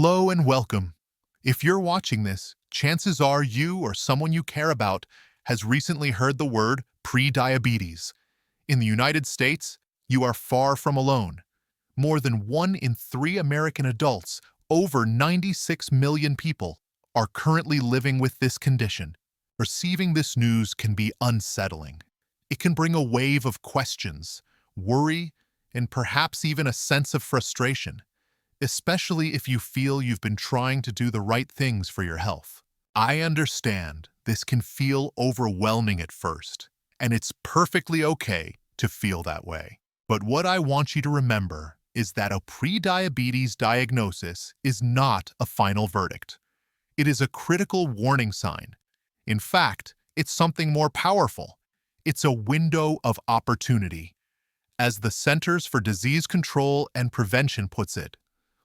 Hello and welcome. If you're watching this, chances are you or someone you care about has recently heard the word prediabetes. In the United States, you are far from alone. More than 1 in 3 American adults, over 96 million people, are currently living with this condition. Receiving this news can be unsettling. It can bring a wave of questions, worry, and perhaps even a sense of frustration, especially if you feel you've been trying to do the right things for your health. I understand this can feel overwhelming at first, and it's perfectly okay to feel that way. But what I want you to remember is that a prediabetes diagnosis is not a final verdict. It is a critical warning sign. In fact, it's something more powerful. It's a window of opportunity. As the Centers for Disease Control and Prevention puts it,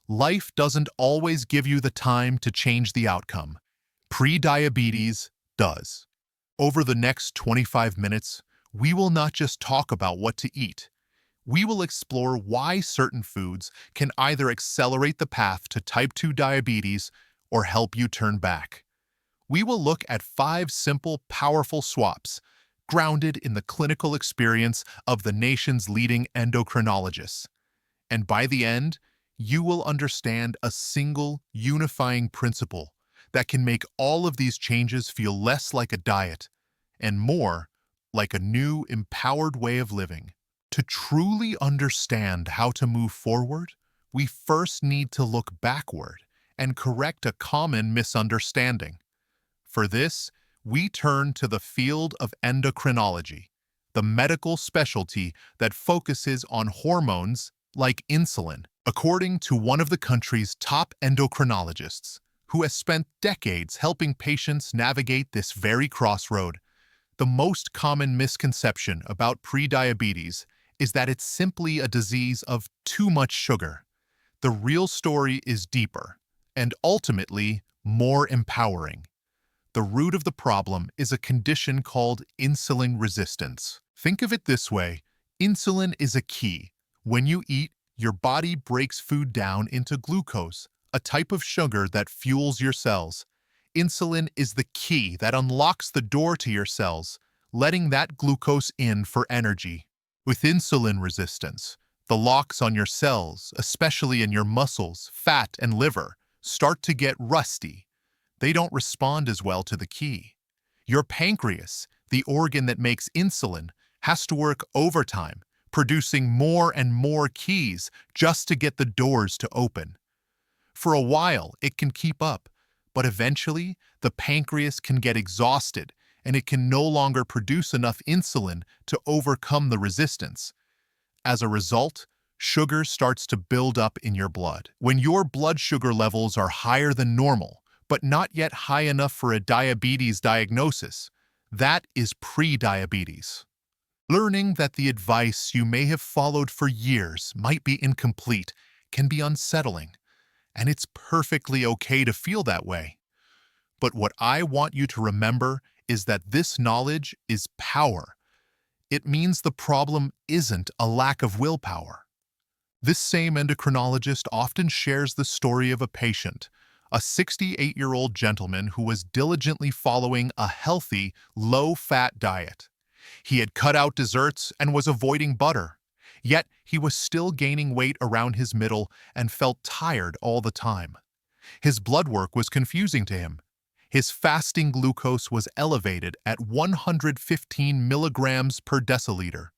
life doesn't always give you the time to change the outcome. Prediabetes does. Over the next 25 minutes, we will not just talk about what to eat. We will explore why certain foods can either accelerate the path to type 2 diabetes or help you turn back. We will look at 5 simple, powerful swaps grounded in the clinical experience of the nation's leading endocrinologists. And by the end, you will understand a single unifying principle that can make all of these changes feel less like a diet and more like a new, empowered way of living. To truly understand how to move forward, we first need to look backward and correct a common misunderstanding. For this, we turn to the field of endocrinology, the medical specialty that focuses on hormones like insulin. According to one of the country's top endocrinologists, who has spent decades helping patients navigate this very crossroad, the most common misconception about prediabetes is that it's simply a disease of too much sugar. The real story is deeper and ultimately more empowering. The root of the problem is a condition called insulin resistance. Think of it this way: insulin is a key. When you eat, your body breaks food down into glucose, a type of sugar that fuels your cells. Insulin is the key that unlocks the door to your cells, letting that glucose in for energy. With insulin resistance, the locks on your cells, especially in your muscles, fat, and liver, start to get rusty. They don't respond as well to the key. Your pancreas, the organ that makes insulin, has to work overtime, producing more and more keys just to get the doors to open. For a while, it can keep up, but eventually, the pancreas can get exhausted and it can no longer produce enough insulin to overcome the resistance. As a result, sugar starts to build up in your blood. When your blood sugar levels are higher than normal, but not yet high enough for a diabetes diagnosis, that is prediabetes. Learning that the advice you may have followed for years might be incomplete can be unsettling, and it's perfectly okay to feel that way. But what I want you to remember is that this knowledge is power. It means the problem isn't a lack of willpower. This same endocrinologist often shares the story of a patient, a 68-year-old gentleman who was diligently following a healthy, low-fat diet. He had cut out desserts and was avoiding butter, yet he was still gaining weight around his middle and felt tired all the time. His blood work was confusing to him. His fasting glucose was elevated at 115 milligrams per deciliter,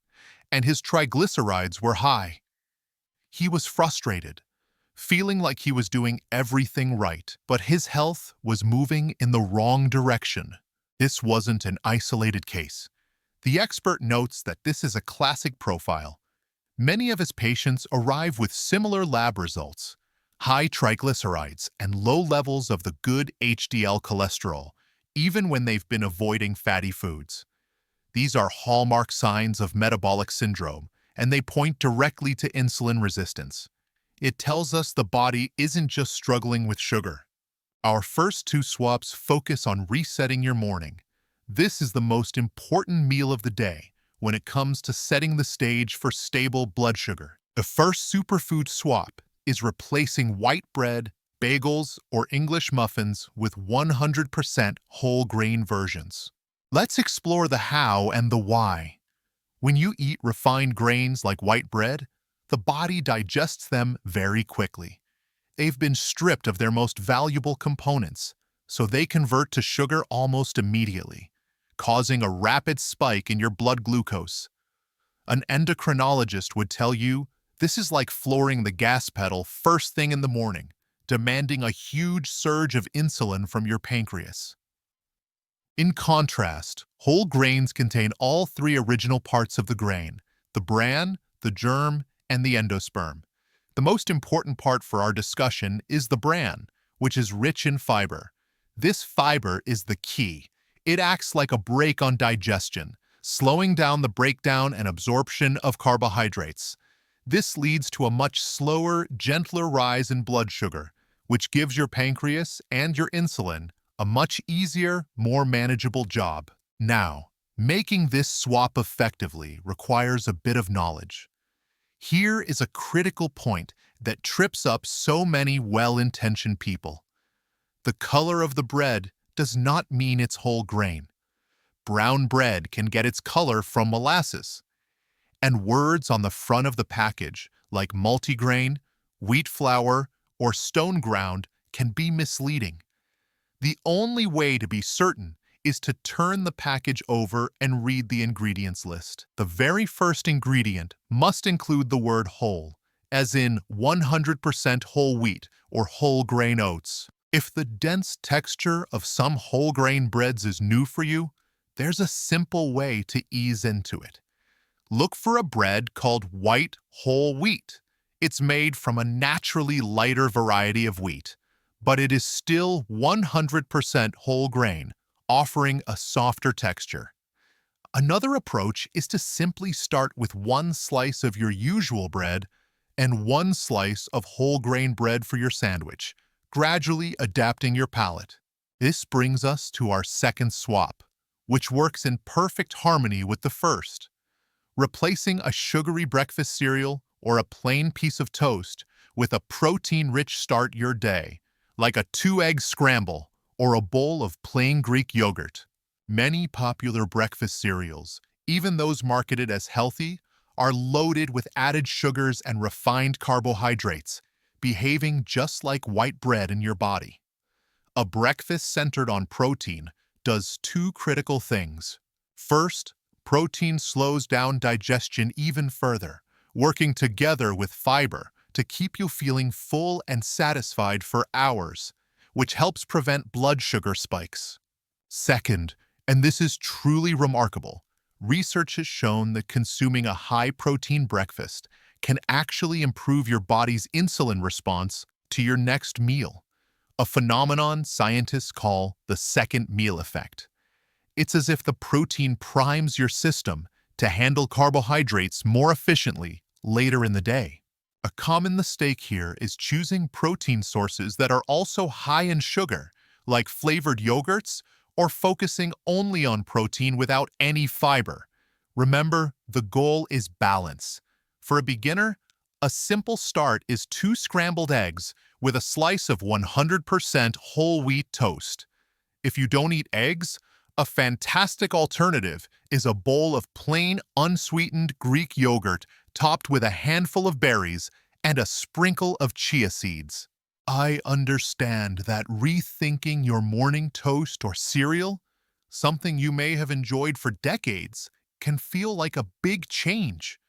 and his triglycerides were high. He was frustrated, feeling like he was doing everything right, but his health was moving in the wrong direction. This wasn't an isolated case. The expert notes that this is a classic profile. Many of his patients arrive with similar lab results: high triglycerides and low levels of the good HDL cholesterol, even when they've been avoiding fatty foods. These are hallmark signs of metabolic syndrome, and they point directly to insulin resistance. It tells us the body isn't just struggling with sugar. Our first 2 swaps focus on resetting your morning. This is the most important meal of the day when it comes to setting the stage for stable blood sugar. The first superfood swap is replacing white bread bagels, or English muffins with 100% whole grain versions. Let's explore the how and the why. When you eat refined grains like white bread, the body digests them very quickly. They've been stripped of their most valuable components, so they convert to sugar almost immediately, causing a rapid spike in your blood glucose. An endocrinologist would tell you this is like flooring the gas pedal first thing in the morning, demanding a huge surge of insulin from your pancreas. In contrast, whole grains contain all three original parts of the grain: the bran, the germ, and the endosperm. The most important part for our discussion is the bran, which is rich in fiber. This fiber is the key. It acts like a brake on digestion, slowing down the breakdown and absorption of carbohydrates. This leads to a much slower, gentler rise in blood sugar, which gives your pancreas and your insulin a much easier, more manageable job. Now, making this swap effectively requires a bit of knowledge. Here is a critical point that trips up so many well-intentioned people. The color of the bread does not mean it's whole grain. Brown bread can get its color from molasses. And words on the front of the package, like multigrain, wheat flour, or stone ground, can be misleading. The only way to be certain is to turn the package over and read the ingredients list. The very first ingredient must include the word whole, as in 100% whole wheat or whole grain oats. If the dense texture of some whole grain breads is new for you, there's a simple way to ease into it. Look for a bread called white whole wheat. It's made from a naturally lighter variety of wheat, but it is still 100% whole grain, offering a softer texture. Another approach is to simply start with one slice of your usual bread and one slice of whole grain bread for your sandwich, gradually adapting your palate. This brings us to our second swap, which works in perfect harmony with the first. Replacing a sugary breakfast cereal or a plain piece of toast with a protein-rich start your day, like a 2-egg scramble or a bowl of plain Greek yogurt. Many popular breakfast cereals, even those marketed as healthy, are loaded with added sugars and refined carbohydrates, behaving just like white bread in your body. A breakfast centered on protein does two critical things. First, protein slows down digestion even further, working together with fiber to keep you feeling full and satisfied for hours, which helps prevent blood sugar spikes. Second, and this is truly remarkable, research has shown that consuming a high-protein breakfast can actually improve your body's insulin response to your next meal, a phenomenon scientists call the second meal effect. It's as if the protein primes your system to handle carbohydrates more efficiently later in the day. A common mistake here is choosing protein sources that are also high in sugar, like flavored yogurts, or focusing only on protein without any fiber. Remember, the goal is balance. For a beginner, a simple start is 2 scrambled eggs with a slice of 100% whole wheat toast. If you don't eat eggs, a fantastic alternative is a bowl of plain, unsweetened Greek yogurt topped with a handful of berries and a sprinkle of chia seeds. I understand that rethinking your morning toast or cereal, something you may have enjoyed for decades, can feel like a big change.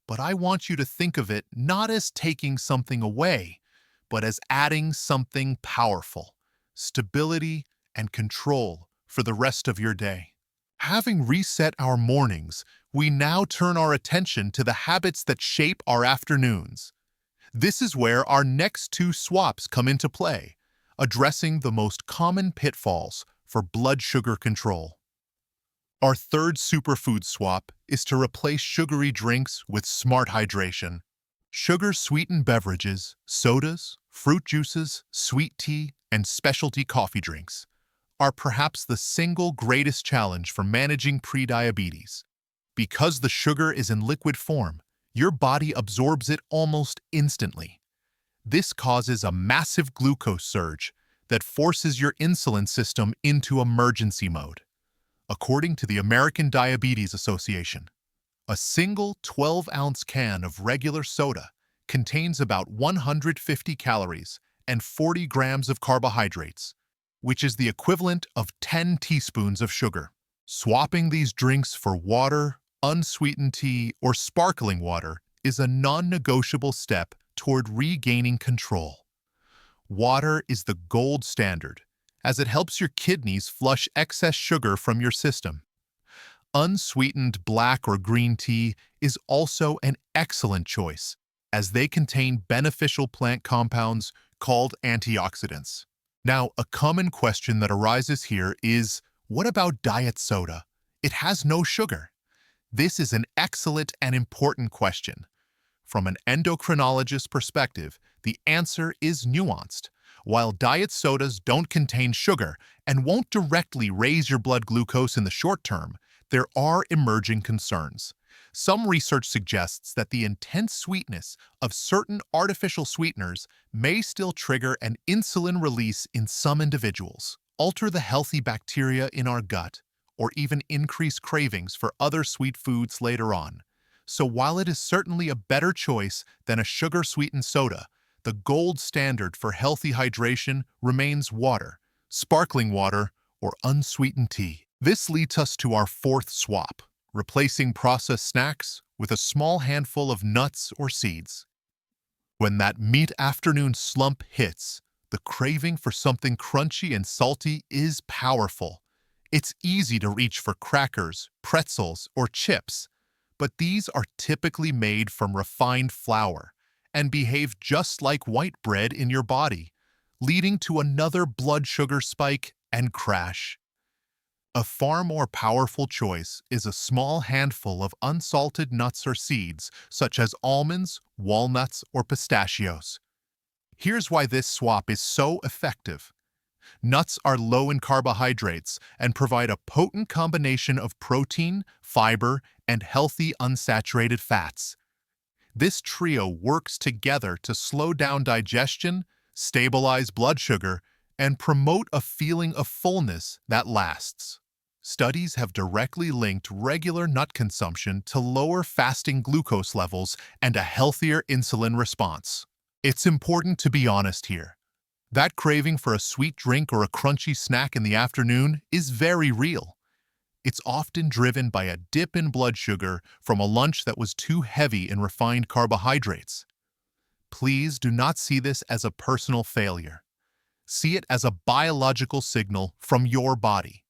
But I want you to think of it not as taking something away, but as adding something powerful: stability and control for the rest of your day. Having reset our mornings, we now turn our attention to the habits that shape our afternoons. This is where our next two swaps come into play, addressing the most common pitfalls for blood sugar control. Our third superfood swap is to replace sugary drinks with smart hydration. Sugar-sweetened beverages, sodas, fruit juices, sweet tea, and specialty coffee drinks are perhaps the single greatest challenge for managing prediabetes. Because the sugar is in liquid form, your body absorbs it almost instantly. This causes a massive glucose surge that forces your insulin system into emergency mode. According to the American Diabetes Association, a single 12-ounce can of regular soda contains about 150 calories and 40 grams of carbohydrates, which is the equivalent of 10 teaspoons of sugar. Swapping these drinks for water, unsweetened tea, or sparkling water is a non-negotiable step toward regaining control. Water is the gold standard, as it helps your kidneys flush excess sugar from your system. Unsweetened black or green tea is also an excellent choice, as they contain beneficial plant compounds called antioxidants. Now, a common question that arises here is, what about diet soda? It has no sugar. This is an excellent and important question. From an endocrinologist perspective, the answer is nuanced. While diet sodas don't contain sugar and won't directly raise your blood glucose in the short term, there are emerging concerns. Some research suggests that the intense sweetness of certain artificial sweeteners may still trigger an insulin release in some individuals, alter the healthy bacteria in our gut, or even increase cravings for other sweet foods later on. So while it is certainly a better choice than a sugar-sweetened soda, the gold standard for healthy hydration remains water, sparkling water, or unsweetened tea. This leads us to our fourth swap, replacing processed snacks with a small handful of nuts or seeds. When that mid-afternoon slump hits, the craving for something crunchy and salty is powerful. It's easy to reach for crackers, pretzels, or chips, but these are typically made from refined flour and behave just like white bread in your body, leading to another blood sugar spike and crash. A far more powerful choice is a small handful of unsalted nuts or seeds, such as almonds, walnuts, or pistachios. Here's why this swap is so effective. Nuts are low in carbohydrates and provide a potent combination of protein, fiber, and healthy unsaturated fats. This trio works together to slow down digestion, stabilize blood sugar, and promote a feeling of fullness that lasts. Studies have directly linked regular nut consumption to lower fasting glucose levels and a healthier insulin response. It's important to be honest here. That craving for a sweet drink or a crunchy snack in the afternoon is very real. It's often driven by a dip in blood sugar from a lunch that was too heavy in refined carbohydrates. Please do not see this as a personal failure. See it as a biological signal from your body.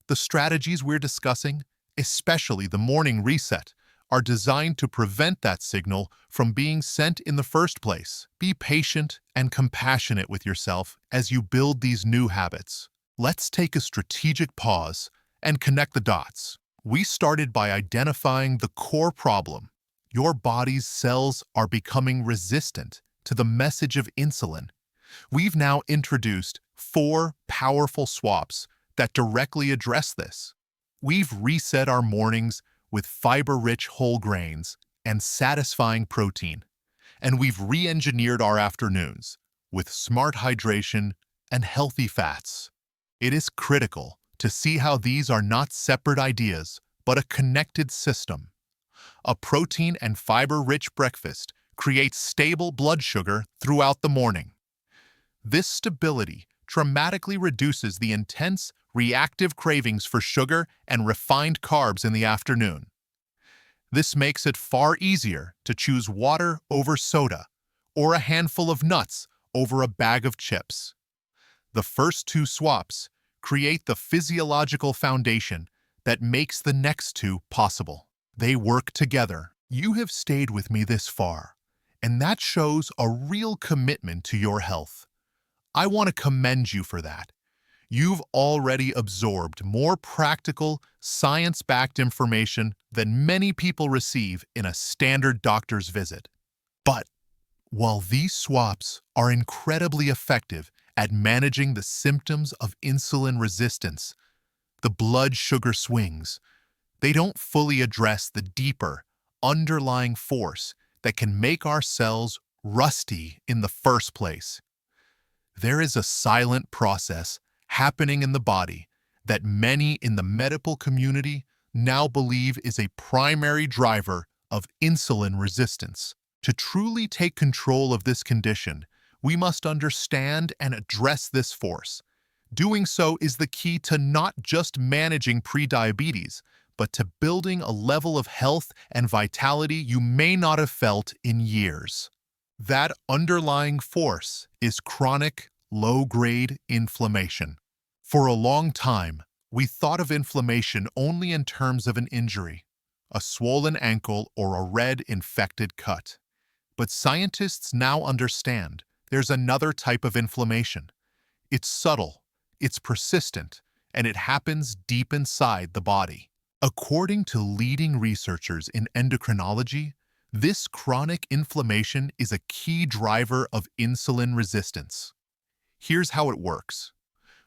The strategies we're discussing, especially the morning reset, are designed to prevent that signal from being sent in the first place. Be patient and compassionate with yourself as you build these new habits. Let's take a strategic pause and connect the dots. We started by identifying the core problem. Your body's cells are becoming resistant to the message of insulin. We've now introduced 4 powerful swaps that directly address this. We've reset our mornings with fiber-rich whole grains and satisfying protein, and we've re-engineered our afternoons with smart hydration and healthy fats. It is critical to see how these are not separate ideas, but a connected system. A protein and fiber-rich breakfast creates stable blood sugar throughout the morning. This stability dramatically reduces the intense, reactive cravings for sugar and refined carbs in the afternoon. This makes it far easier to choose water over soda, or a handful of nuts over a bag of chips. The first 2 swaps create the physiological foundation that makes the next 2 possible. They work together. You have stayed with me this far, and that shows a real commitment to your health. I want to commend you for that. You've already absorbed more practical, science-backed information than many people receive in a standard doctor's visit. But while these swaps are incredibly effective at managing the symptoms of insulin resistance, the blood sugar swings, they don't fully address the deeper, underlying force that can make our cells rusty in the first place. There is a silent process happening in the body that many in the medical community now believe is a primary driver of insulin resistance. To truly take control of this condition, we must understand and address this force. Doing so is the key to not just managing prediabetes, but to building a level of health and vitality you may not have felt in years. That underlying force is chronic, low-grade inflammation. For a long time, we thought of inflammation only in terms of an injury, a swollen ankle or a red infected cut. But scientists now understand there's another type of inflammation. It's subtle, it's persistent, and it happens deep inside the body. According to leading researchers in endocrinology, this chronic inflammation is a key driver of insulin resistance. Here's how it works.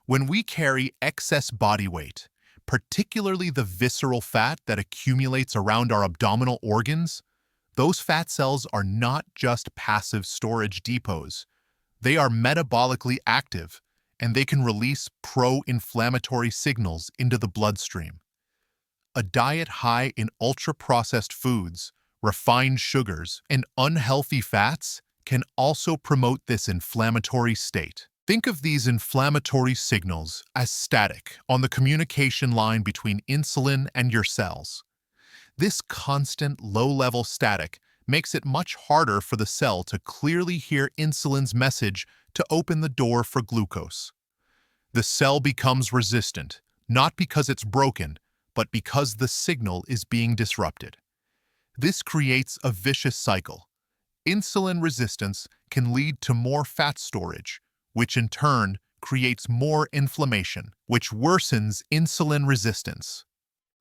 When we carry excess body weight, particularly the visceral fat that accumulates around our abdominal organs, those fat cells are not just passive storage depots. They are metabolically active, and they can release pro-inflammatory signals into the bloodstream. A diet high in ultra-processed foods, refined sugars, and unhealthy fats can also promote this inflammatory state. Think of these inflammatory signals as static on the communication line between insulin and your cells. This constant low-level static makes it much harder for the cell to clearly hear insulin's message to open the door for glucose. The cell becomes resistant, not because it's broken, but because the signal is being disrupted. This creates a vicious cycle. Insulin resistance can lead to more fat storage, which in turn creates more inflammation, which worsens insulin resistance.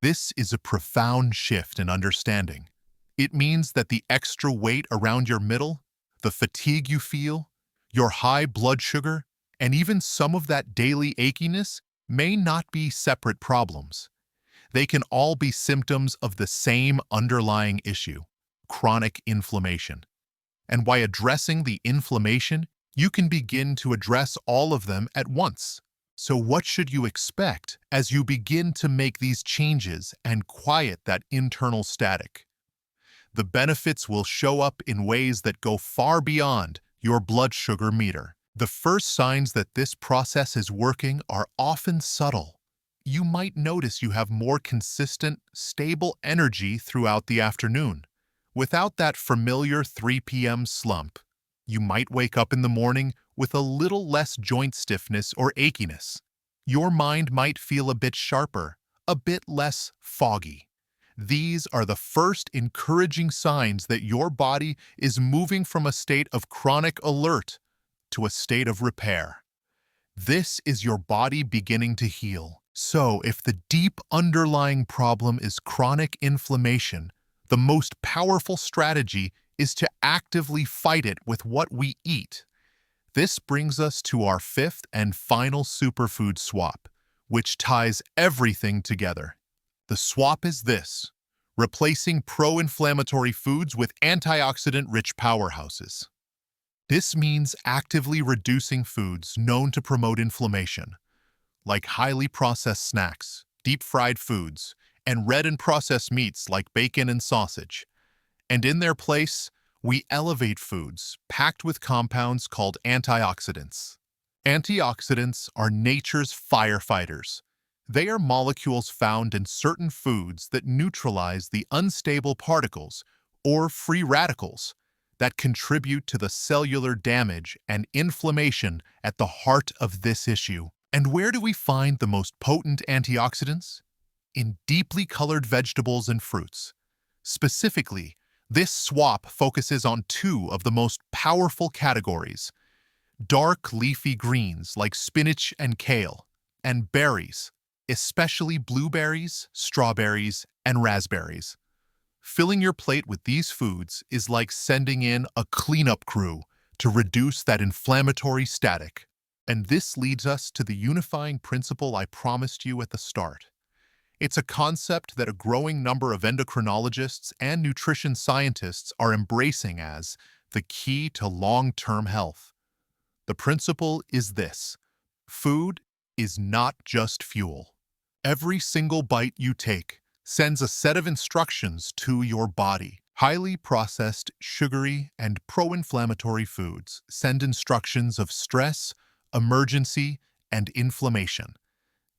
This is a profound shift in understanding. It means that the extra weight around your middle, the fatigue you feel, your high blood sugar, and even some of that daily achiness may not be separate problems. They can all be symptoms of the same underlying issue, chronic inflammation. And by addressing the inflammation, you can begin to address all of them at once. So what should you expect as you begin to make these changes and quiet that internal static? The benefits will show up in ways that go far beyond your blood sugar meter. The first signs that this process is working are often subtle. You might notice you have more consistent, stable energy throughout the afternoon, without that familiar 3 p.m. slump. You might wake up in the morning with a little less joint stiffness or achiness. Your mind might feel a bit sharper, a bit less foggy. These are the first encouraging signs that your body is moving from a state of chronic alert to a state of repair. This is your body beginning to heal. So, if the deep underlying problem is chronic inflammation, the most powerful strategy is to actively fight it with what we eat. This brings us to our fifth and final superfood swap, which ties everything together. The swap is this: replacing pro-inflammatory foods with antioxidant-rich powerhouses. This means actively reducing foods known to promote inflammation, like highly processed snacks, deep-fried foods, and red and processed meats like bacon and sausage. And in their place, we elevate foods packed with compounds called antioxidants. Antioxidants are nature's firefighters. They are molecules found in certain foods that neutralize the unstable particles, or free radicals, that contribute to the cellular damage and inflammation at the heart of this issue. And where do we find the most potent antioxidants? In deeply colored vegetables and fruits. Specifically, this swap focuses on two of the most powerful categories: dark leafy greens like spinach and kale, and berries, especially blueberries, strawberries, and raspberries. Filling your plate with these foods is like sending in a cleanup crew to reduce that inflammatory static. And this leads us to the unifying principle I promised you at the start. It's a concept that a growing number of endocrinologists and nutrition scientists are embracing as the key to long-term health. The principle is this: food is not just fuel. Every single bite you take sends a set of instructions to your body. Highly processed, sugary, and pro-inflammatory foods send instructions of stress, emergency, and inflammation.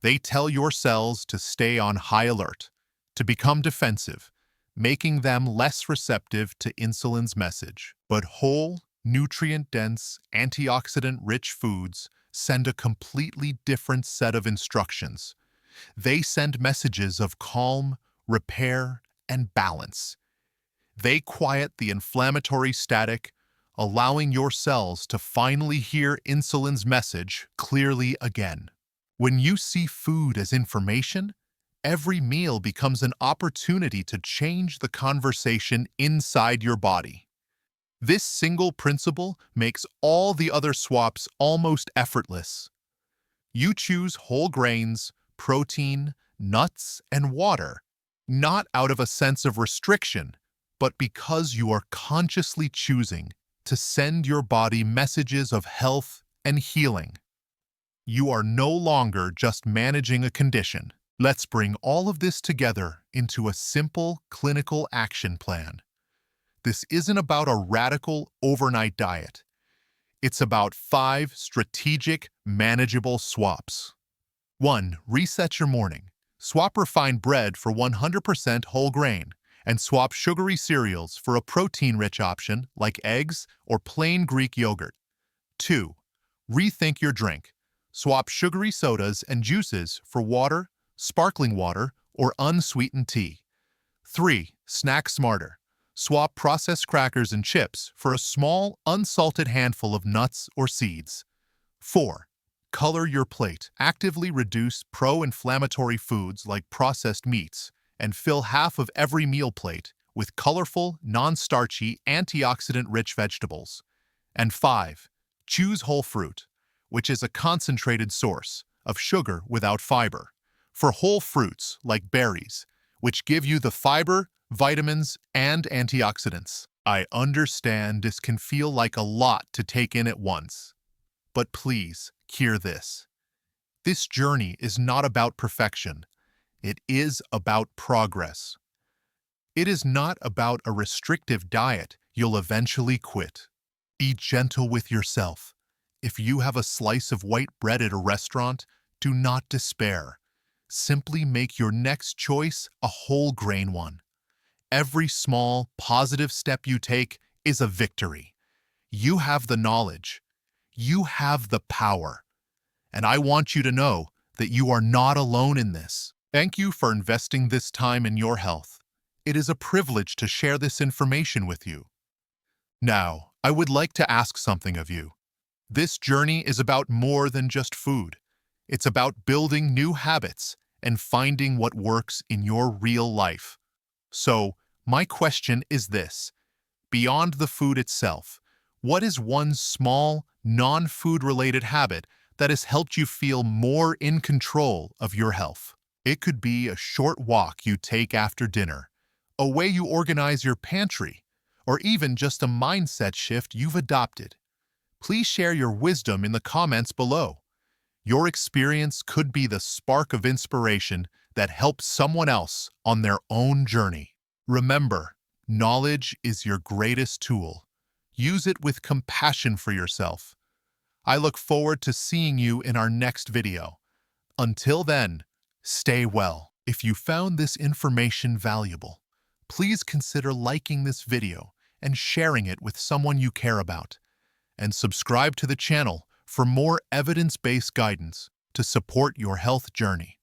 They tell your cells to stay on high alert, to become defensive, making them less receptive to insulin's message. But whole, nutrient-dense, antioxidant-rich foods send a completely different set of instructions. They send messages of calm, repair, and balance. They quiet the inflammatory static, allowing your cells to finally hear insulin's message clearly again. When you see food as information, every meal becomes an opportunity to change the conversation inside your body. This single principle makes all the other swaps almost effortless. You choose whole grains, protein, nuts, and water, not out of a sense of restriction, but because you are consciously choosing to send your body messages of health and healing. You are no longer just managing a condition. Let's bring all of this together into a simple clinical action plan. This isn't about a radical overnight diet. It's about 5 strategic, manageable swaps. 1. Reset your morning. Swap refined bread for 100% whole grain, and swap sugary cereals for a protein-rich option like eggs or plain Greek yogurt. 2. Rethink your drink. Swap sugary sodas and juices for water, sparkling water, or unsweetened tea. 3. Snack smarter. Swap processed crackers and chips for a small, unsalted handful of nuts or seeds. 4. Color your plate. Actively reduce pro-inflammatory foods like processed meats and fill half of every meal plate with colorful, non-starchy, antioxidant-rich vegetables. And 5. Choose whole fruit, which is a concentrated source of sugar without fiber, for whole fruits like berries, which give you the fiber, vitamins, and antioxidants. I understand this can feel like a lot to take in at once, but please hear this. This journey is not about perfection. It is about progress. It is not about a restrictive diet you'll eventually quit. Be gentle with yourself. If you have a slice of white bread at a restaurant, do not despair. Simply make your next choice a whole grain one. Every small, positive step you take is a victory. You have the knowledge. You have the power. And I want you to know that you are not alone in this. Thank you for investing this time in your health. It is a privilege to share this information with you. Now, I would like to ask something of you. This journey is about more than just food. It's about building new habits and finding what works in your real life. So, my question is this: beyond the food itself, what is one small, non-food-related habit that has helped you feel more in control of your health? It could be a short walk you take after dinner, a way you organize your pantry, or even just a mindset shift you've adopted. Please share your wisdom in the comments below. Your experience could be the spark of inspiration that helps someone else on their own journey. Remember, knowledge is your greatest tool. Use it with compassion for yourself. I look forward to seeing you in our next video. Until then, stay well. If you found this information valuable, please consider liking this video and sharing it with someone you care about. And subscribe to the channel for more evidence-based guidance to support your health journey.